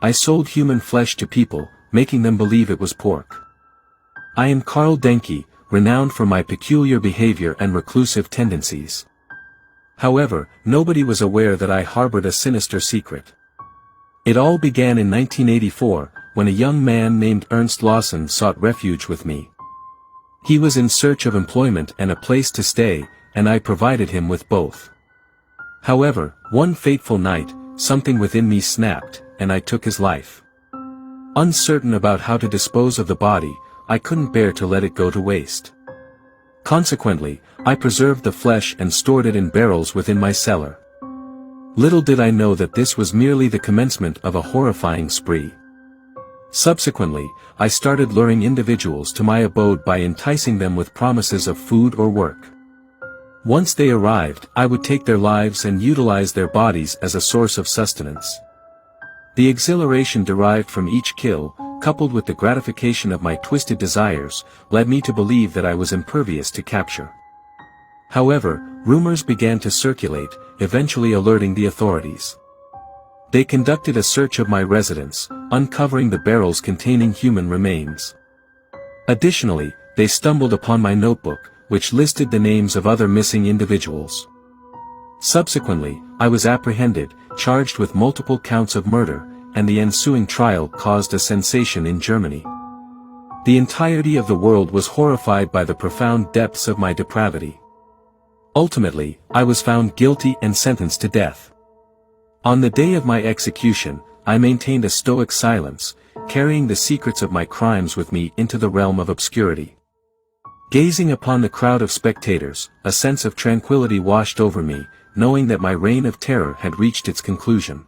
I sold human flesh to people, making them believe it was pork. I am Karl Denke, renowned for my peculiar behavior and reclusive tendencies. However, nobody was aware that I harbored a sinister secret. It all began in 1984, when a young man named Ernst Lawson sought refuge with me. He was in search of employment and a place to stay, and I provided him with both. However, one fateful night, something within me snapped, and I took his life. Uncertain about how to dispose of the body, I couldn't bear to let it go to waste. Consequently, I preserved the flesh and stored it in barrels within my cellar. Little did I know that this was merely the commencement of a horrifying spree. Subsequently, I started luring individuals to my abode by enticing them with promises of food or work. Once they arrived, I would take their lives and utilize their bodies as a source of sustenance. The exhilaration derived from each kill, coupled with the gratification of my twisted desires, led me to believe that I was impervious to capture. However, rumors began to circulate, eventually alerting the authorities. They conducted a search of my residence, uncovering the barrels containing human remains. Additionally, they stumbled upon my notebook, which listed the names of other missing individuals. Subsequently, I was apprehended, charged with multiple counts of murder, and the ensuing trial caused a sensation in Germany. The entirety of the world was horrified by the profound depths of my depravity. Ultimately, I was found guilty and sentenced to death. On the day of my execution, I maintained a stoic silence, carrying the secrets of my crimes with me into the realm of obscurity. Gazing upon the crowd of spectators, a sense of tranquility washed over me, knowing that my reign of terror had reached its conclusion.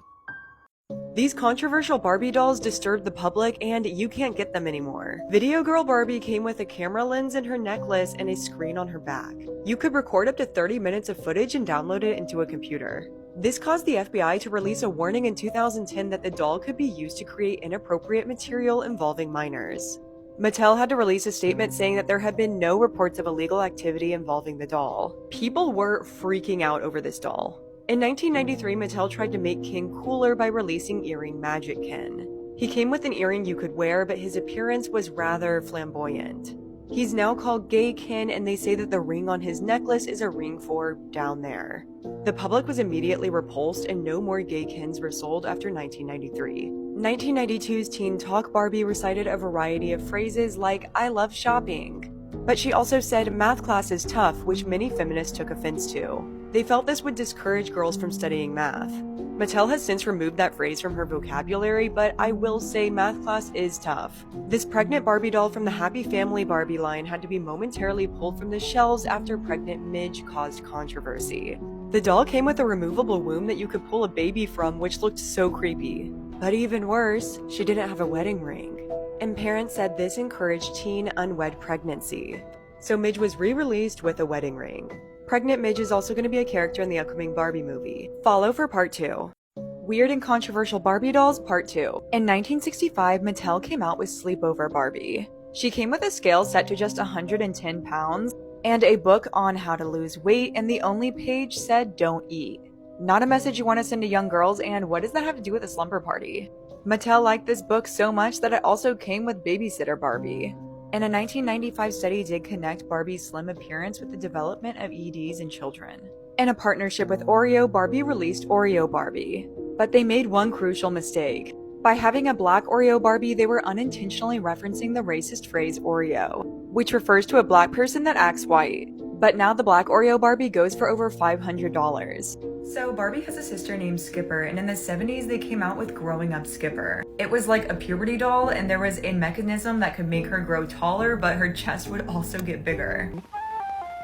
These controversial Barbie dolls disturbed the public, and you can't get them anymore. Video Girl Barbie came with a camera lens in her necklace and a screen on her back. You could record up to 30 minutes of footage and download it into a computer. This caused the FBI to release a warning in 2010 that the doll could be used to create inappropriate material involving minors. Mattel had to release a statement saying that there had been no reports of illegal activity involving the doll. People were freaking out over this doll. In 1993, Mattel tried to make Ken cooler by releasing earring Magic Ken. He came with an earring you could wear, but his appearance was rather flamboyant. He's now called Gay Ken, and they say that the ring on his necklace is a ring for down there. The public was immediately repulsed, and no more Gay Kens were sold after 1993. 1992's Teen Talk Barbie recited a variety of phrases like, "I love shopping." But she also said, "Math class is tough," which many feminists took offense to. They felt this would discourage girls from studying math. Mattel has since removed that phrase from her vocabulary, but I will say math class is tough. This pregnant Barbie doll from the Happy Family Barbie line had to be momentarily pulled from the shelves after pregnant Midge caused controversy. The doll came with a removable womb that you could pull a baby from, which looked so creepy. But even worse, she didn't have a wedding ring. And parents said this encouraged teen unwed pregnancy. So Midge was re-released with a wedding ring. Pregnant Midge is also going to be a character in the upcoming Barbie movie. Follow for part 2. Weird and Controversial Barbie Dolls Part 2. In 1965, Mattel came out with Sleepover Barbie. She came with a scale set to just 110 pounds, and a book on how to lose weight, and the only page said don't eat. Not a message you want to send to young girls, and what does that have to do with a slumber party? Mattel liked this book so much that it also came with Babysitter Barbie. And a 1995 study did connect Barbie's slim appearance with the development of EDs in children. In a partnership with Oreo, Barbie released Oreo Barbie. But they made one crucial mistake. By having a black Oreo Barbie, they were unintentionally referencing the racist phrase Oreo, which refers to a black person that acts white. But now the black Oreo Barbie goes for over $500. So Barbie has a sister named Skipper, and in the 70s they came out with Growing Up Skipper. It was like a puberty doll, and there was a mechanism that could make her grow taller, but her chest would also get bigger.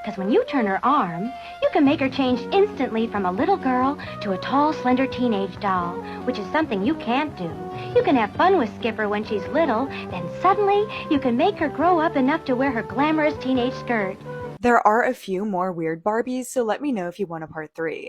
Because when you turn her arm, you can make her change instantly from a little girl to a tall, slender teenage doll, which is something you can't do. You can have fun with Skipper when she's little, then suddenly you can make her grow up enough to wear her glamorous teenage skirt. There are a few more weird Barbies, so let me know if you want a part 3.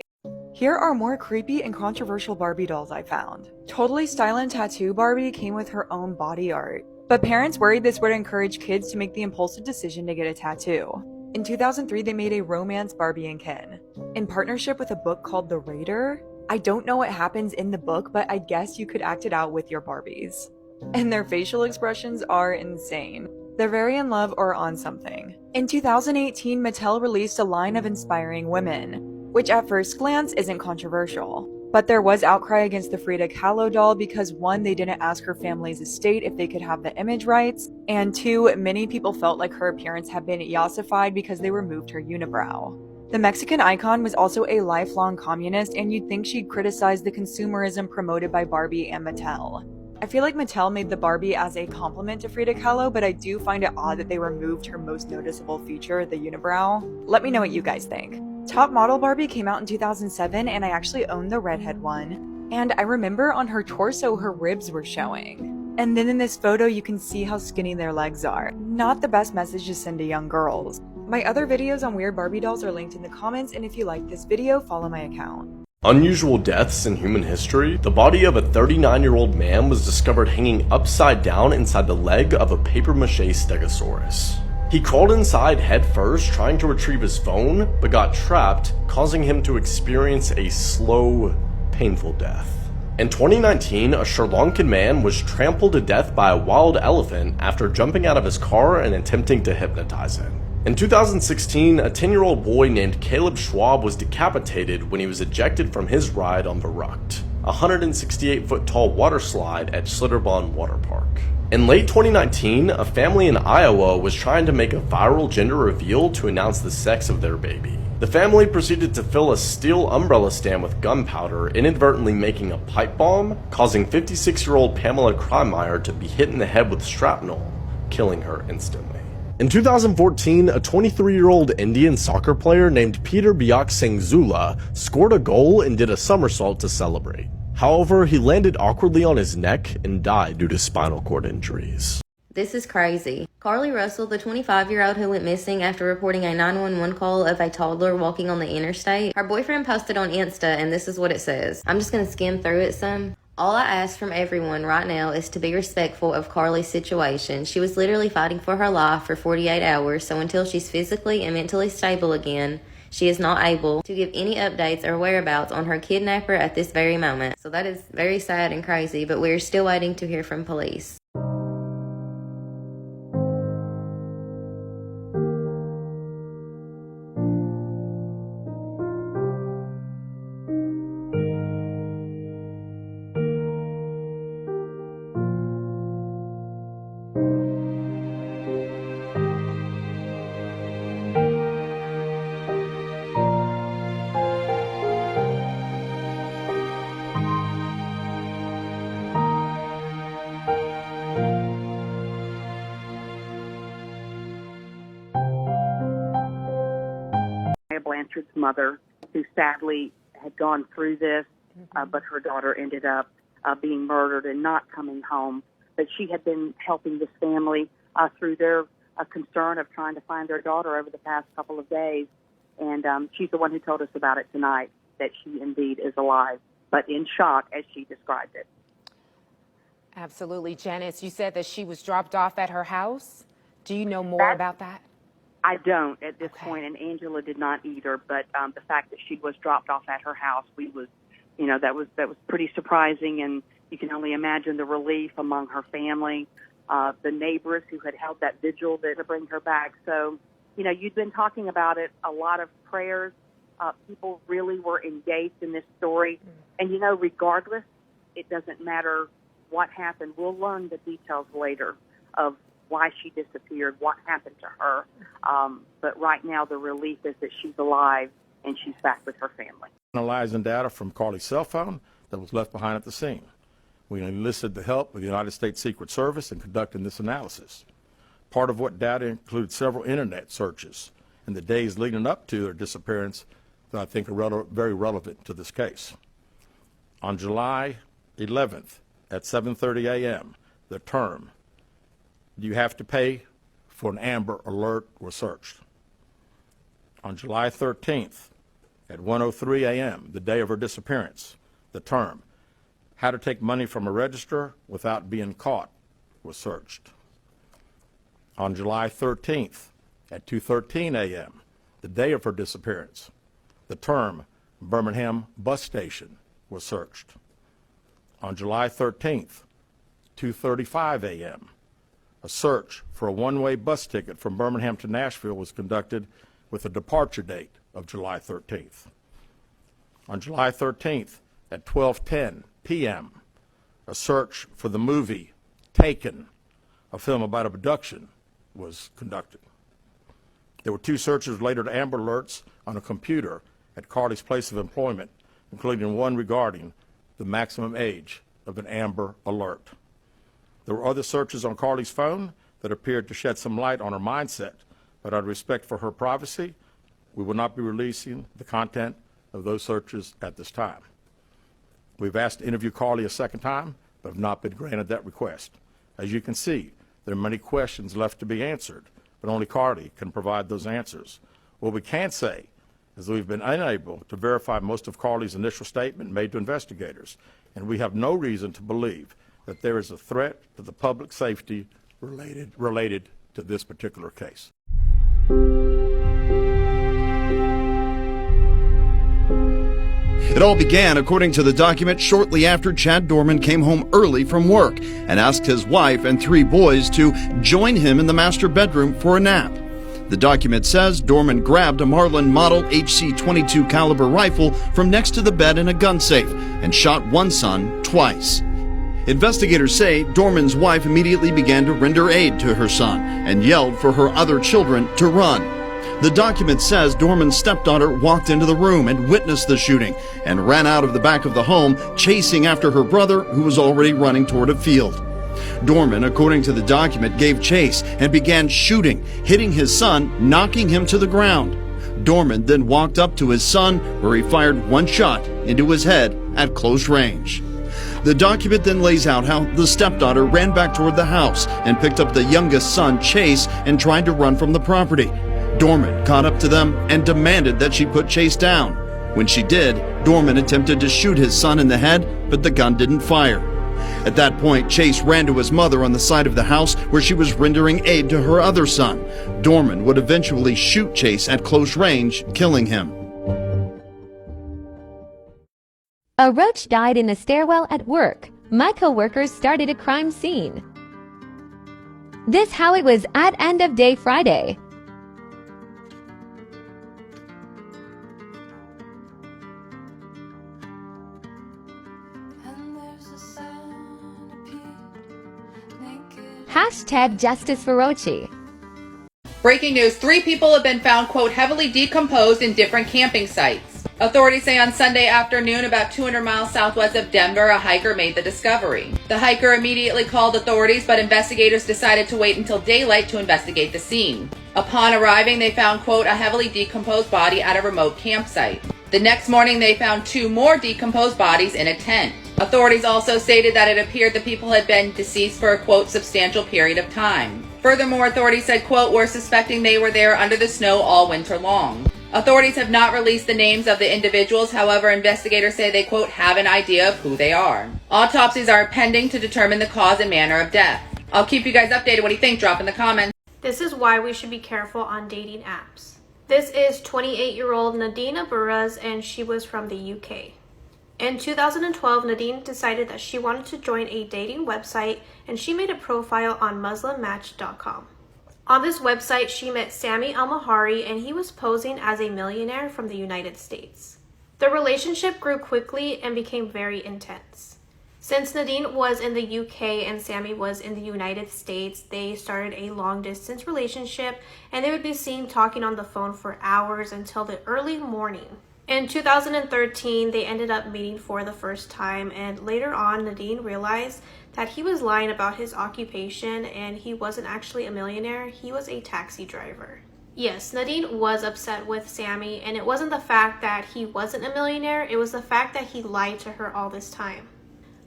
Here are more creepy and controversial Barbie dolls I found. Totally Stylin' Tattoo Barbie came with her own body art, but parents worried this would encourage kids to make the impulsive decision to get a tattoo. In 2003, they made a romance Barbie and Ken. In partnership with a book called The Raider, I don't know what happens in the book, but I guess you could act it out with your Barbies. And their facial expressions are insane. They're very in love or on something. In 2018, Mattel released a line of inspiring women, which at first glance isn't controversial. But there was outcry against the Frida Kahlo doll because 1, they didn't ask her family's estate if they could have the image rights, and 2, many people felt like her appearance had been yassified because they removed her unibrow. The Mexican icon was also a lifelong communist, and you'd think she'd criticize the consumerism promoted by Barbie and Mattel. I feel like Mattel made the Barbie as a compliment to Frida Kahlo, but I do find it odd that they removed her most noticeable feature, the unibrow. Let me know what you guys think. Top Model Barbie came out in 2007, and I actually owned the redhead one. And I remember on her torso her ribs were showing. And then in this photo you can see how skinny their legs are. Not the best message to send to young girls. My other videos on weird Barbie dolls are linked in the comments, and if you like this video, follow my account. Unusual deaths in human history. The body of a 39-year-old man was discovered hanging upside down inside the leg of a papier-mâché stegosaurus. He crawled inside head first, trying to retrieve his phone, but got trapped, causing him to experience a slow, painful death. In 2019, a Sri Lankan man was trampled to death by a wild elephant after jumping out of his car and attempting to hypnotize it. In 2016, a 10-year-old boy named Caleb Schwab was decapitated when he was ejected from his ride on the Rucht, a 168-foot-tall water slide at Schlitterbahn Water Park. In late 2019, a family in Iowa was trying to make a viral gender reveal to announce the sex of their baby. The family proceeded to fill a steel umbrella stand with gunpowder, inadvertently making a pipe bomb, causing 56-year-old Pamela Kreimeier to be hit in the head with shrapnel, killing her instantly. In 2014, a 23-year-old Indian soccer player named Peter Biak Singh Zula scored a goal and did a somersault to celebrate. However, he landed awkwardly on his neck and died due to spinal cord injuries. This is crazy. Carly Russell, the 25-year-old who went missing after reporting a 911 call of a toddler walking on the interstate, her boyfriend posted on Insta, and this is what it says. I'm just going to skim through it some. All I ask from everyone right now is to be respectful of Carly's situation. She was literally fighting for her life for 48 hours, so until she's physically and mentally stable again, she is not able to give any updates or whereabouts on her kidnapper at this very moment. So that is very sad and crazy, but we're still waiting to hear from police. Blanchard's mother, who sadly had gone through this, but her daughter ended up being murdered and not coming home. But she had been helping this family through their concern of trying to find their daughter over the past couple of days. And she's the one who told us about it tonight, that she indeed is alive, but in shock, as she described it. Absolutely. Janice, you said that she was dropped off at her house. Do you know more about that? I don't at this point, and Angela did not either. But the fact that she was dropped off at her house, that was pretty surprising, and you can only imagine the relief among her family, the neighbors who had held that vigil to bring her back. So, you'd been talking about it, a lot of prayers. People really were engaged in this story, and regardless, it doesn't matter what happened. We'll learn the details later of why she disappeared, what happened to her. But right now, the relief is that she's alive and she's back with her family. Analyzing data from Carly's cell phone that was left behind at the scene. We enlisted the help of the United States Secret Service in conducting this analysis. Part of what data includes several internet searches in the days leading up to her disappearance that I think are very relevant to this case. On July 11th at 7:30 a.m., the term "you have to pay for an Amber Alert" was searched. On July 13th at 1:03 a.m., the day of her disappearance, the term "how to take money from a register without being caught" was searched. On July 13th at 2:13 a.m., the day of her disappearance, the term "Birmingham Bus Station" was searched. On July 13th, 2:35 a.m., a search for a one-way bus ticket from Birmingham to Nashville was conducted with a departure date of July 13th. On July 13th at 12:10 p.m., a search for the movie Taken, a film about abduction, was conducted. There were 2 searches related to Amber Alerts on a computer at Carly's place of employment, including one regarding the maximum age of an Amber Alert. There were other searches on Carly's phone that appeared to shed some light on her mindset, but out of respect for her privacy, we will not be releasing the content of those searches at this time. We've asked to interview Carly a second time, but have not been granted that request. As you can see, there are many questions left to be answered, but only Carly can provide those answers. What we can say is that we've been unable to verify most of Carly's initial statement made to investigators, and we have no reason to believe that there is a threat to the public safety related to this particular case. It all began, according to the document, shortly after Chad Dorman came home early from work and asked his wife and 3 boys to join him in the master bedroom for a nap. The document says Dorman grabbed a Marlin Model HC-22 caliber rifle from next to the bed in a gun safe and shot one son twice. Investigators say Dorman's wife immediately began to render aid to her son and yelled for her other children to run. The document says Dorman's stepdaughter walked into the room and witnessed the shooting and ran out of the back of the home, chasing after her brother, who was already running toward a field. Dorman, according to the document, gave chase and began shooting, hitting his son, knocking him to the ground. Dorman then walked up to his son, where he fired one shot into his head at close range. The document then lays out how the stepdaughter ran back toward the house and picked up the youngest son, Chase, and tried to run from the property. Dorman caught up to them and demanded that she put Chase down. When she did, Dorman attempted to shoot his son in the head, but the gun didn't fire. At that point, Chase ran to his mother on the side of the house where she was rendering aid to her other son. Dorman would eventually shoot Chase at close range, killing him. A roach died in a stairwell at work. My co-workers started a crime scene. This how it was at end of day Friday. Hashtag Justice for Rochi. Breaking news, 3 people have been found, quote, heavily decomposed in different camping sites. Authorities say on Sunday afternoon, about 200 miles southwest of Denver, a hiker made the discovery. The hiker immediately called authorities, but investigators decided to wait until daylight to investigate the scene. Upon arriving, they found, quote, a heavily decomposed body at a remote campsite. The next morning, they found 2 more decomposed bodies in a tent. Authorities also stated that it appeared the people had been deceased for a, quote, substantial period of time. Furthermore, authorities said, quote, we're suspecting they were there under the snow all winter long. Authorities have not released the names of the individuals. However, investigators say they, quote, have an idea of who they are. Autopsies are pending to determine the cause and manner of death. I'll keep you guys updated. What do you think? Drop in the comments. This is why we should be careful on dating apps. This is 28-year-old Nadine Aburaz, and she was from the UK. In 2012, Nadine decided that she wanted to join a dating website, and she made a profile on MuslimMatch.com. On this website, she met Sami Al-Mahari, and he was posing as a millionaire from the United States. The relationship grew quickly and became very intense. Since Nadine was in the UK and Sami was in the United States, they started a long-distance relationship, and they would be seen talking on the phone for hours until the early morning. In 2013, they ended up meeting for the first time, and later on, Nadine realized that he was lying about his occupation and he wasn't actually a millionaire, he was a taxi driver. Yes, Nadine was upset with Sami, and it wasn't the fact that he wasn't a millionaire, it was the fact that he lied to her all this time.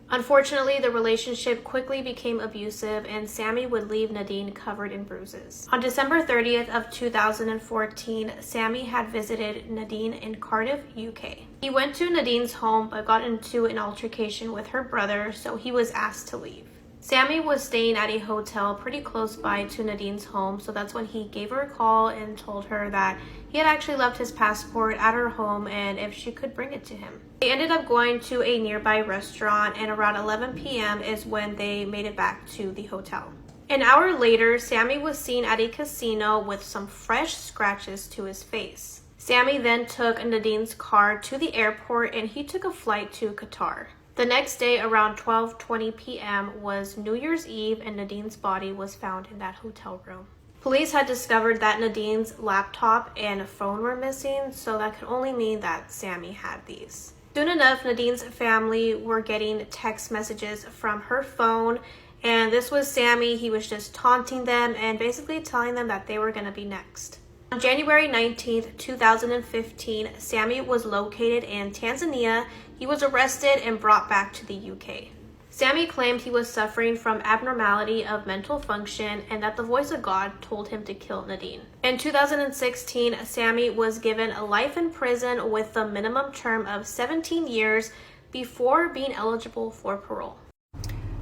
Unfortunately, the relationship quickly became abusive, and Sami would leave Nadine covered in bruises. On December 30th of 2014, Sami had visited Nadine in Cardiff, UK. He went to Nadine's home but got into an altercation with her brother, so he was asked to leave. Sammy was staying at a hotel pretty close by to Nadine's home, so that's when he gave her a call and told her that he had actually left his passport at her home and if she could bring it to him. They ended up going to a nearby restaurant, and around 11 p.m. is when they made it back to the hotel. An hour later, Sammy was seen at a casino with some fresh scratches to his face. Sammy then took Nadine's car to the airport and he took a flight to Qatar. The next day, around 12:20 p.m. was New Year's Eve, and Nadine's body was found in that hotel room. Police had discovered that Nadine's laptop and phone were missing, so that could only mean that Sammy had these. Soon enough, Nadine's family were getting text messages from her phone, and this was Sammy. He was just taunting them and basically telling them that they were going to be next. On January 19th, 2015, Sammy was located in Tanzania. He was arrested and brought back to the UK. Sammy claimed he was suffering from abnormality of mental function and that the voice of God told him to kill Nadine. In 2016, Sammy was given a life in prison with the minimum term of 17 years before being eligible for parole.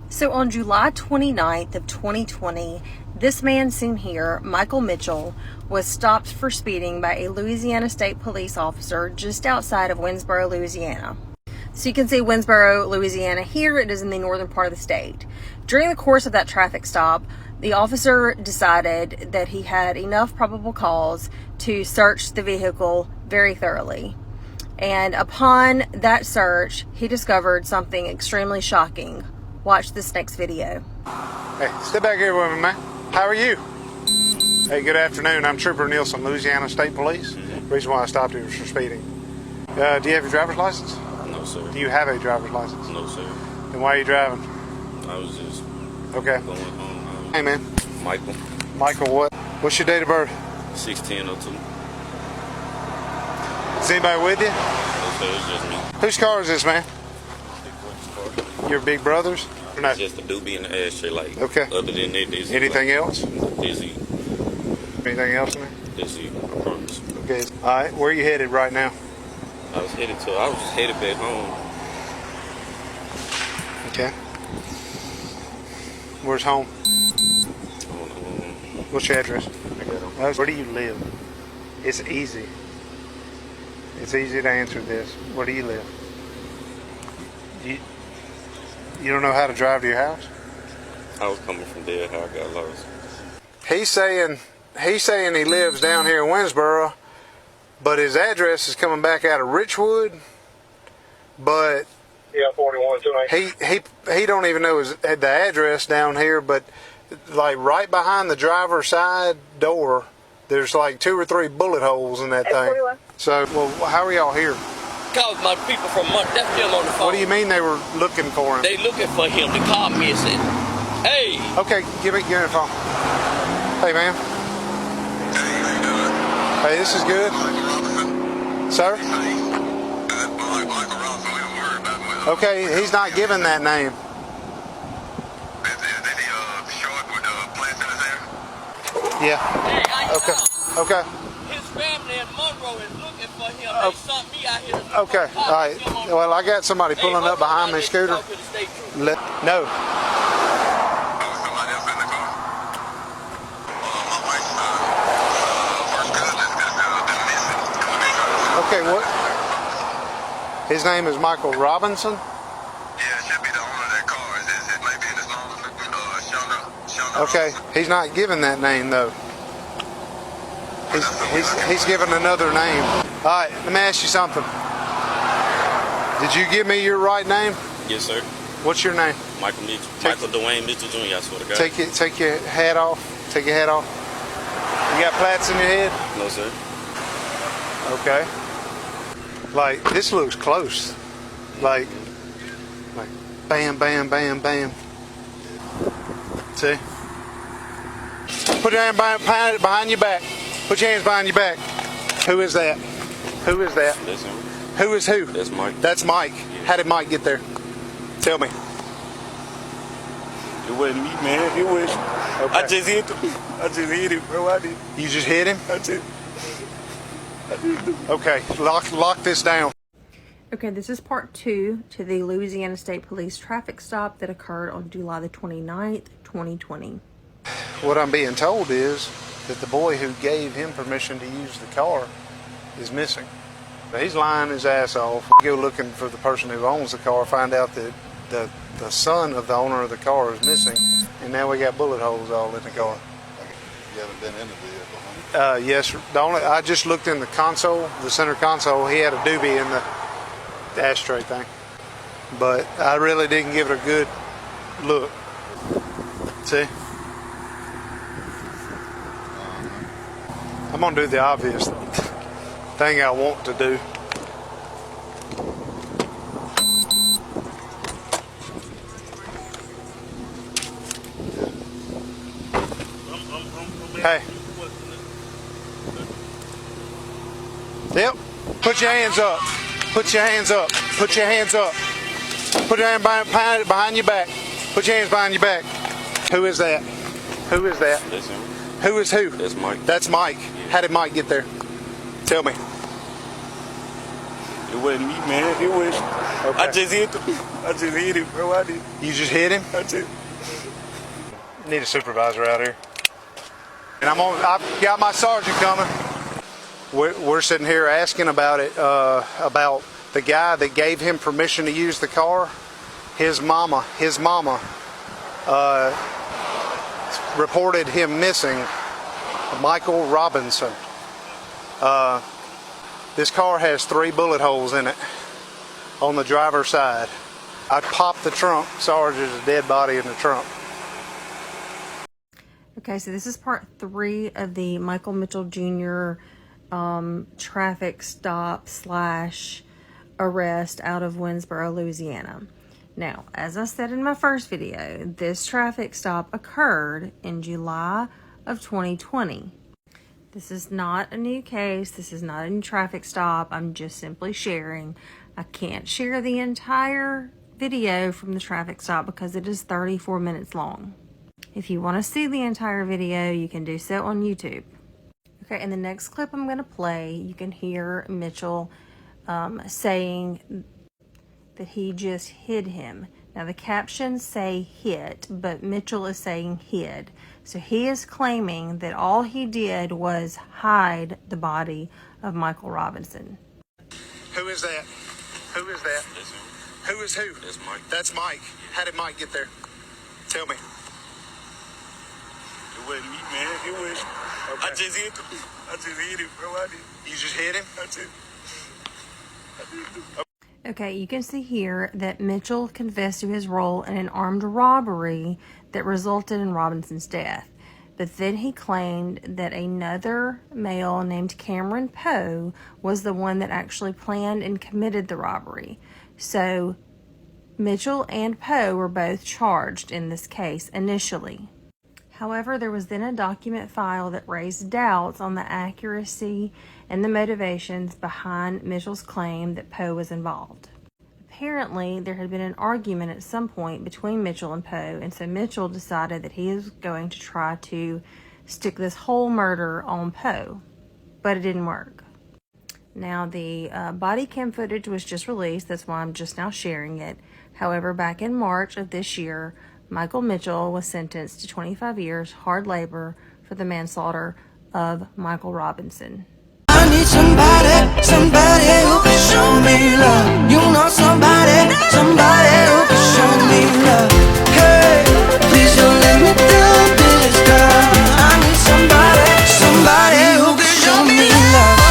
So on July 29th of 2020, this man seen here, Michael Mitchell, was stopped for speeding by a Louisiana State Police officer just outside of Winsboro, Louisiana. So you can see Winsboro, Louisiana here. It is in the northern part of the state. During the course of that traffic stop, the officer decided that he had enough probable cause to search the vehicle very thoroughly. And upon that search, he discovered something extremely shocking. Watch this next video. Hey, step back here with me, man. How are you? Hey, good afternoon. I'm Trooper Nielsen, Louisiana State Police. The reason why I stopped you was for speeding. Do you have your driver's license? No, sir. Do you have a driver's license? No, sir. Then why are you driving? I was just okay. Going home. Hey, man. Michael. Michael what? What's your date of birth? 1602. Is anybody with you? No, sir. It's just me. Whose car is this, man? Your big brother's? Or not? Just a doobie in the ashtray, like. Okay. Other than that, this anything like, else? Dizzy. Anything else, man? Dizzy. I promise. Okay. All right. Where are you headed right now? I was just headed back home. Okay. Where's home? What's your address? Where do you live? It's easy. It's easy to answer this. Where do you live? You don't know how to drive to your house? I was coming from there, how I got lost. He's saying he lives down here in Winsboro, but his address is coming back out of Richwood. But yeah, 41. He don't even know the address down here, but like right behind the driver's side door, there's like 2 or 3 bullet holes in that thing. So, well, how are y'all here? Called my people from that's them on the phone. What do you mean they were looking for him? They looking for him. The car missing. Hey. Okay, give me the phone. Hey, man. Hey, this is good. Sir? Okay, he's not giving that name. Yeah. Okay. Okay. His family in Monroe is looking for him. They sent me out here to okay. All right. Well, I got somebody pulling up behind my scooter. No. Okay, what? His name is Michael Robinson? Yeah, it should be the owner of that car. It might be in his name. Okay, he's not giving that name though. He's giving another name. All right, let me ask you something. Did you give me your right name? Yes, sir. What's your name? Michael Mitchell. Michael Dwayne Mitchell Jr., I swear to God. Take your hat off. Take your hat off. You got plaits in your head? No, sir. Okay. Like, this looks close. Like bam, bam, bam, bam. See? Put your hand behind your back. Put your hands behind your back. Who is that? Who is that? That's him. Who is who? That's Mike. That's Mike. Yeah. How did Mike get there? Tell me. It wasn't me, man. It was. Okay. I just hit him, bro. I did. You just hit him? I did. Okay, lock this down. Okay, this is part 2 to the Louisiana State Police traffic stop that occurred on July the 29th, 2020. What I'm being told is that the boy who gave him permission to use the car is missing. He's lying his ass off. We go looking for the person who owns the car, find out that the son of the owner of the car is missing, and now we got bullet holes all in the car. You haven't been in the vehicle, Yes, I just looked in the console, the center console. He had a doobie in the ashtray thing, but I really didn't give it a good look. See, I'm gonna do the obvious thing I want to do. Hey. Yep. Put your hands up. Put your hands up. Put your hands up. Put your hand behind your back. Put your hands behind your back. Who is that? Who is that? That's him. Who is who? That's Mike. That's Mike. How did Mike get there? Tell me. It wasn't me, man. It was. Okay. I just hit him, bro. I did. You just hit him? I did. Need a supervisor out here. And I've got my sergeant coming. We're sitting here asking about it, about the guy that gave him permission to use the car. His mama reported him missing, Michael Robinson. This car has 3 bullet holes in it on the driver's side. I popped the trunk. Sarge, there's a dead body in the trunk. Okay, so this is part 3 of the Michael Mitchell Jr. Traffic stop / arrest out of Winsboro, Louisiana. Now, as I said in my first video, this traffic stop occurred in July of 2020. This is not a new case. This is not a new traffic stop. I'm just simply sharing. I can't share the entire video from the traffic stop because it is 34 minutes long. If you want to see the entire video, you can do so on YouTube. Okay, in the next clip I'm going to play, you can hear Mitchell saying that he just hid him. Now the captions say hit, but Mitchell is saying hid. So he is claiming that all he did was hide the body of Michael Robinson. Who is that? Who is that? That's him. Who is who? That's Mike. That's Mike. How did Mike get there? Tell me. It wasn't me, man. It was. Okay. I just hit him, bro. I did. You just hit him? I did. Okay, you can see here that Mitchell confessed to his role in an armed robbery that resulted in Robinson's death. But then he claimed that another male named Cameron Poe was the one that actually planned and committed the robbery. So Mitchell and Poe were both charged in this case initially. However, there was then a document file that raised doubts on the accuracy and the motivations behind Mitchell's claim that Poe was involved. Apparently, there had been an argument at some point between Mitchell and Poe, and so Mitchell decided that he was going to try to stick this whole murder on Poe, but it didn't work. Now, the body cam footage was just released, that's why I'm just now sharing it. However, back in March of this year, Michael Mitchell was sentenced to 25 years hard labor for the manslaughter of Michael Robinson. I need somebody who can show me love. You know somebody who can show me love. Hey, please don't let me down, this girl. I need somebody who can show me love.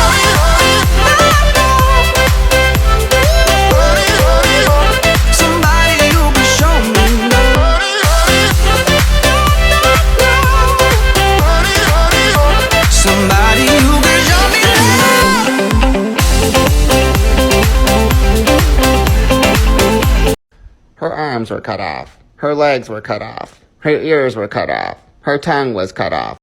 Somebody who can show me love. Somebody who can show me love. Her arms were cut off. Her legs were cut off. Her ears were cut off. Her tongue was cut off.